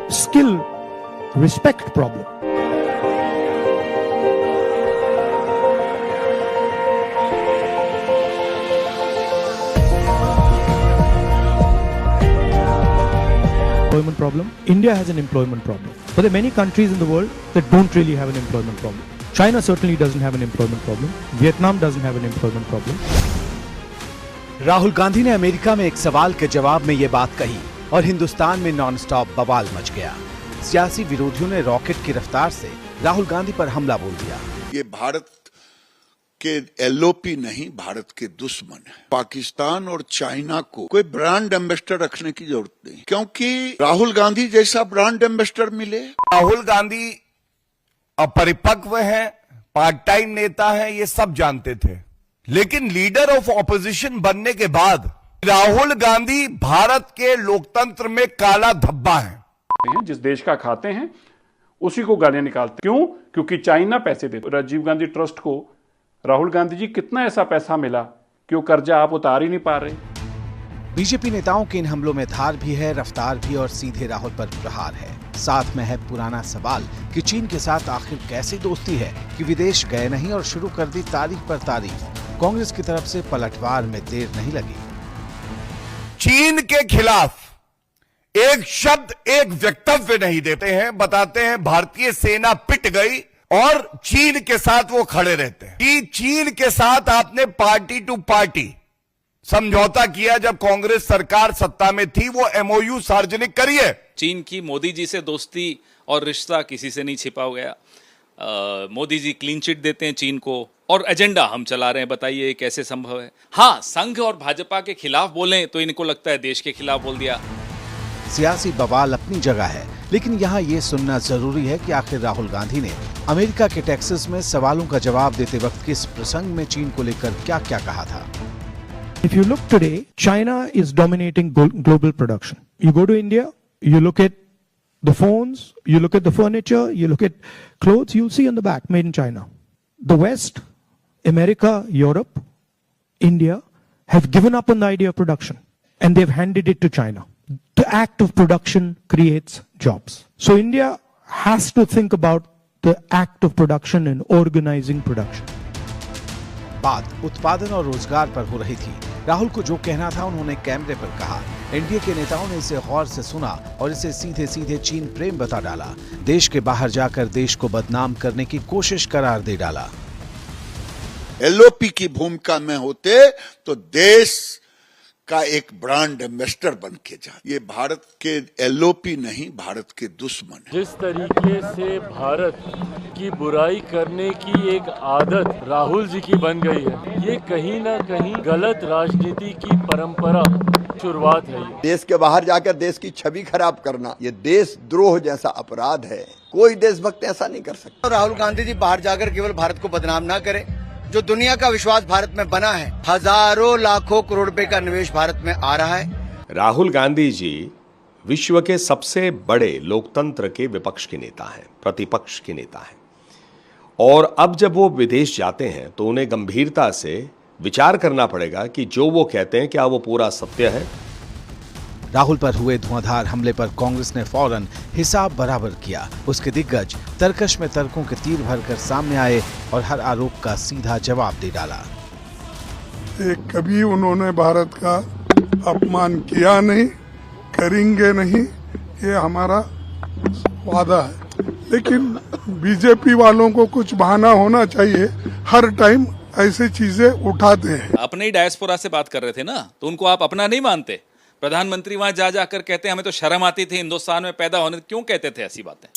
skill, respect problem. Employment problem. India has an employment problem. But there are many countries in the world that don't really have an employment problem. China certainly doesn't have an employment problem. Vietnam doesn't have an employment problem. Rahul Gandhi ने America में एक सवाल के जवाब में ये बात कही और हिंदुस्तान में नॉनस्टॉप बवाल मच गया। सियासी विरोधियों ने रॉकेट की रफ्तार से राहुल गांधी पर हमला बोल दिया। ये भारत के एलओपी नहीं, भारत के दुश्मन है। पाकिस्तान और चाइना को कोई ब्रांड एम्बेसडर रखने की जरूरत नहीं, क्योंकि राहुल गांधी जैसा ब्रांड एम्बेसडर मिले। राहुल गांधी अपरिपक्व है, पार्ट टाइम नेता है, ये सब जानते थे, लेकिन लीडर ऑफ ऑपोजिशन बनने के बाद राहुल गांधी भारत के लोकतंत्र में काला धब्बा है। जिस देश का खाते हैं उसी को गालियां निकालते। क्यों? क्योंकि चाइना पैसे देते। राजीव गांधी ट्रस्ट को राहुल गांधी जी कितना ऐसा पैसा मिला कि वो कर्जा आप उतार ही नहीं पा रहे। बीजेपी नेताओं के इन हमलों में धार भी है, रफ्तार भी, और सीधे राहुल पर प्रहार है। साथ में है पुराना सवाल कि चीन के साथ आखिर कैसी दोस्ती है कि विदेश गए नहीं और शुरू कर दी तारीफ पर तारीफ। कांग्रेस की तरफ से पलटवार में देर नहीं लगी। चीन के खिलाफ एक शब्द, एक वक्तव्य नहीं देते हैं, बताते हैं भारतीय सेना पिट गई और चीन के साथ वो खड़े रहते हैं। कि चीन के साथ आपने पार्टी टू पार्टी समझौता किया जब कांग्रेस सरकार सत्ता में थी, वो एमओयू सार्वजनिक करिए। चीन की मोदी जी से दोस्ती और रिश्ता किसी से नहीं छिपा गया। मोदी जी क्लीन चिट देते हैं चीन को और एजेंडा हम चला रहे हैं। बताइए कैसे संभव है? हाँ, संघ और भाजपा के खिलाफ बोलें तो इनको लगता है देश के खिलाफ बोल दिया। सियासी बवाल अपनी जगह है, लेकिन यहाँ ये सुनना जरूरी है कि आखिर राहुल गांधी ने अमेरिका के टेक्सास में सवालों का जवाब देते वक्त किस प्रसंग में चीन को लेकर क्या क्या कहा था। If you look today, China is dominating global production. You go to India, you look at the phones, you look at the furniture, you look at clothes, you'll see on the back, made in China. The West, America, Europe, India have given up on the idea of production and they've handed it to China. The act of production creates jobs. So India has to think about the act of production and organizing production. बात उत्पादन और रोजगार पर हो रही थी। राहुल को जो कहना था उन्होंने कैमरे पर कहा। एनडीए के नेताओं ने इसे गौर से सुना और इसे सीधे सीधे चीन प्रेम बता डाला। देश के बाहर जाकर देश को बदनाम करने की कोशिश करार दे डाला। एलओपी की भूमिका में होते तो देश का एक ब्रांड एम्बेसडर बन के जा। ये भारत के एलओपी नहीं, भारत के दुश्मन है। जिस तरीके से भारत की बुराई करने की एक आदत राहुल जी की बन गई है, ये कहीं ना कहीं गलत राजनीति की परंपरा शुरुआत है। देश के बाहर जाकर देश की छवि खराब करना ये देशद्रोह जैसा अपराध है। कोई देशभक्त ऐसा नहीं कर सकता। राहुल गांधी जी बाहर जाकर केवल भारत को बदनाम ना करें। जो दुनिया का विश्वास भारत में बना है, हजारों लाखों करोड़ रुपए का निवेश भारत में आ रहा है। राहुल गांधी जी विश्व के सबसे बड़े लोकतंत्र के विपक्ष के नेता हैं, प्रतिपक्ष के नेता हैं, और अब जब वो विदेश जाते हैं तो उन्हें गंभीरता से विचार करना पड़ेगा कि जो वो कहते हैं क्या वो पूरा सत्य है। राहुल पर हुए धुआंधार हमले पर कांग्रेस ने फौरन हिसाब बराबर किया। उसके दिग्गज तर्कश में तर्कों के तीर भरकर सामने आए और हर आरोप का सीधा जवाब दे डाला। कभी उन्होंने भारत का अपमान किया नहीं, करेंगे नहीं, ये हमारा वादा है। लेकिन बीजेपी वालों को कुछ बहाना होना चाहिए, हर टाइम ऐसी चीजें उठाते हैं। अपने ही डायस्पोरा से बात कर रहे थे ना, तो उनको आप अपना नहीं मानते? प्रधानमंत्री वहां जा जाकर कहते हैं हमें तो शर्म आती थी हिंदुस्तान में पैदा होने। क्यों कहते थे ऐसी बातें?